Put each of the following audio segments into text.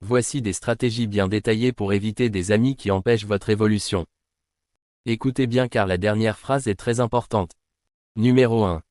Voici des stratégies bien détaillées pour éviter des amis qui empêchent votre évolution. Écoutez bien car la dernière phrase est très importante. Numéro 1.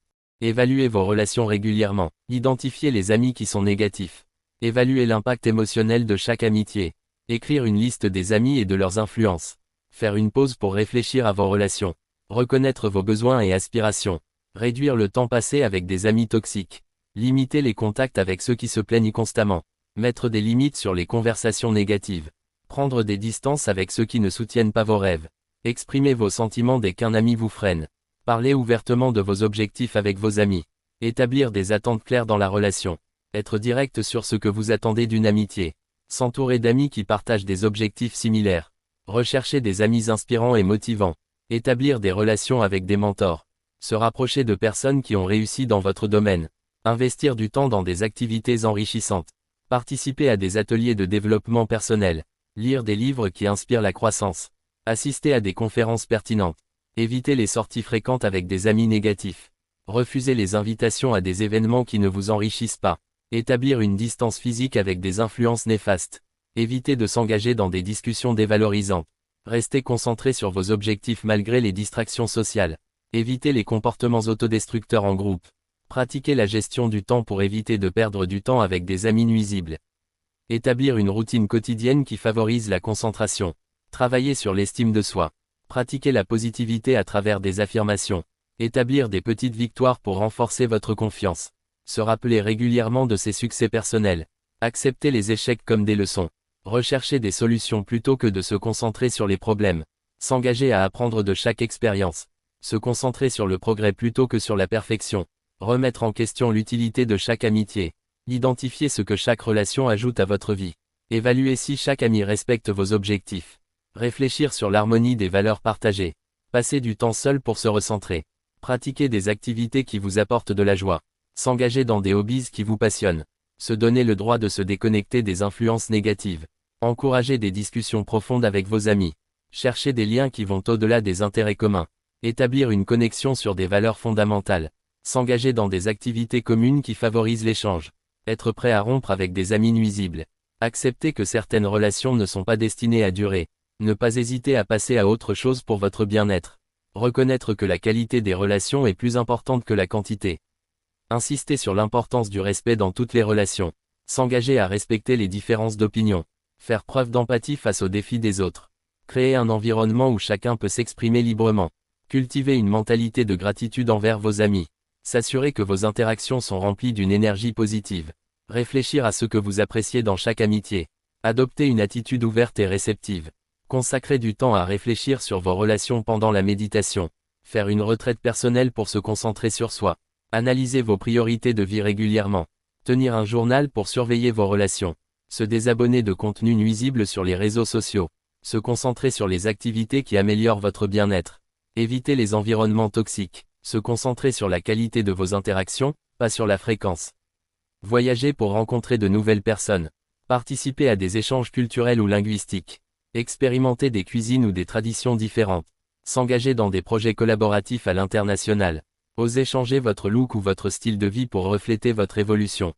Évaluez vos relations régulièrement. Identifiez les amis qui sont négatifs. Évaluez l'impact émotionnel de chaque amitié. Écrire une liste des amis et de leurs influences. Faire une pause pour réfléchir à vos relations. Reconnaître vos besoins et aspirations. Réduire le temps passé avec des amis toxiques. Limiter les contacts avec ceux qui se plaignent constamment. Mettre des limites sur les conversations négatives. Prendre des distances avec ceux qui ne soutiennent pas vos rêves. Exprimer vos sentiments dès qu'un ami vous freine. Parler ouvertement de vos objectifs avec vos amis. Établir des attentes claires dans la relation. Être direct sur ce que vous attendez d'une amitié. S'entourer d'amis qui partagent des objectifs similaires. Rechercher des amis inspirants et motivants. Établir des relations avec des mentors. Se rapprocher de personnes qui ont réussi dans votre domaine. Investir du temps dans des activités enrichissantes. Participer à des ateliers de développement personnel. Lire des livres qui inspirent la croissance. Assister à des conférences pertinentes. Éviter les sorties fréquentes avec des amis négatifs. Refuser les invitations à des événements qui ne vous enrichissent pas. Établir une distance physique avec des influences néfastes. Éviter de s'engager dans des discussions dévalorisantes. Rester concentré sur vos objectifs malgré les distractions sociales. Éviter les comportements autodestructeurs en groupe. Pratiquer la gestion du temps pour éviter de perdre du temps avec des amis nuisibles. Établir une routine quotidienne qui favorise la concentration. Travailler sur l'estime de soi. Pratiquer la positivité à travers des affirmations. Établir des petites victoires pour renforcer votre confiance. Se rappeler régulièrement de ses succès personnels. Accepter les échecs comme des leçons. Rechercher des solutions plutôt que de se concentrer sur les problèmes. S'engager à apprendre de chaque expérience. Se concentrer sur le progrès plutôt que sur la perfection. Remettre en question l'utilité de chaque amitié. Identifier ce que chaque relation ajoute à votre vie. Évaluer si chaque ami respecte vos objectifs. Réfléchir sur l'harmonie des valeurs partagées. Passer du temps seul pour se recentrer. Pratiquer des activités qui vous apportent de la joie. S'engager dans des hobbies qui vous passionnent. Se donner le droit de se déconnecter des influences négatives. Encourager des discussions profondes avec vos amis. Chercher des liens qui vont au-delà des intérêts communs. Établir une connexion sur des valeurs fondamentales. S'engager dans des activités communes qui favorisent l'échange. Être prêt à rompre avec des amis nuisibles. Accepter que certaines relations ne sont pas destinées à durer. Ne pas hésiter à passer à autre chose pour votre bien-être. Reconnaître que la qualité des relations est plus importante que la quantité. Insister sur l'importance du respect dans toutes les relations. S'engager à respecter les différences d'opinion. Faire preuve d'empathie face aux défis des autres. Créer un environnement où chacun peut s'exprimer librement. Cultiver une mentalité de gratitude envers vos amis. S'assurer que vos interactions sont remplies d'une énergie positive. Réfléchir à ce que vous appréciez dans chaque amitié. Adopter une attitude ouverte et réceptive. Consacrer du temps à réfléchir sur vos relations pendant la méditation. Faire une retraite personnelle pour se concentrer sur soi. Analyser vos priorités de vie régulièrement. Tenir un journal pour surveiller vos relations. Se désabonner de contenus nuisibles sur les réseaux sociaux. Se concentrer sur les activités qui améliorent votre bien-être. Éviter les environnements toxiques. Se concentrer sur la qualité de vos interactions, pas sur la fréquence. Voyager pour rencontrer de nouvelles personnes. Participer à des échanges culturels ou linguistiques. Expérimenter des cuisines ou des traditions différentes. S'engager dans des projets collaboratifs à l'international. Osez changer votre look ou votre style de vie pour refléter votre évolution.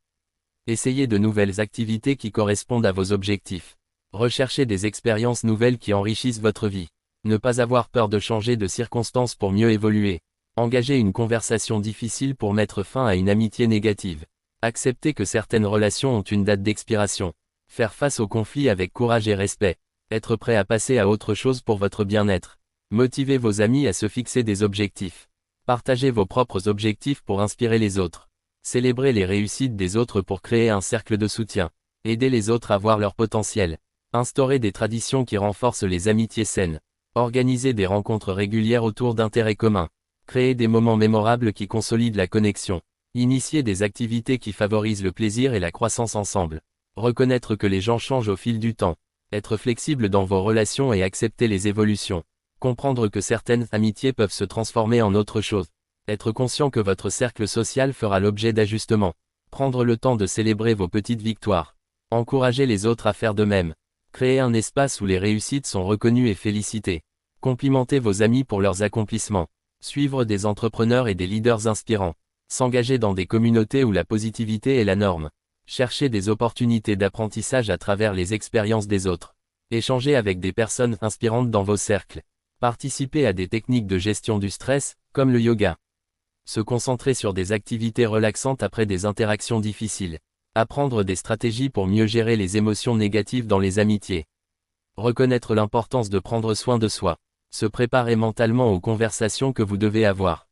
Essayez de nouvelles activités qui correspondent à vos objectifs. Recherchez des expériences nouvelles qui enrichissent votre vie. Ne pas avoir peur de changer de circonstances pour mieux évoluer. Engager une conversation difficile pour mettre fin à une amitié négative. Accepter que certaines relations ont une date d'expiration. Faire face aux conflits avec courage et respect. Être prêt à passer à autre chose pour votre bien-être. Motivez vos amis à se fixer des objectifs. Partagez vos propres objectifs pour inspirer les autres. Célébrez les réussites des autres pour créer un cercle de soutien. Aidez les autres à voir leur potentiel. Instaurez des traditions qui renforcent les amitiés saines. Organisez des rencontres régulières autour d'intérêts communs. Créez des moments mémorables qui consolident la connexion. Initiez des activités qui favorisent le plaisir et la croissance ensemble. Reconnaître que les gens changent au fil du temps. Être flexible dans vos relations et accepter les évolutions. Comprendre que certaines amitiés peuvent se transformer en autre chose. Être conscient que votre cercle social fera l'objet d'ajustements. Prendre le temps de célébrer vos petites victoires. Encourager les autres à faire de même. Créer un espace où les réussites sont reconnues et félicitées. Complimenter vos amis pour leurs accomplissements. Suivre des entrepreneurs et des leaders inspirants. S'engager dans des communautés où la positivité est la norme. Cherchez des opportunités d'apprentissage à travers les expériences des autres. Échangez avec des personnes inspirantes dans vos cercles. Participez à des techniques de gestion du stress, comme le yoga. Se concentrer sur des activités relaxantes après des interactions difficiles. Apprendre des stratégies pour mieux gérer les émotions négatives dans les amitiés. Reconnaître l'importance de prendre soin de soi. Se préparer mentalement aux conversations que vous devez avoir.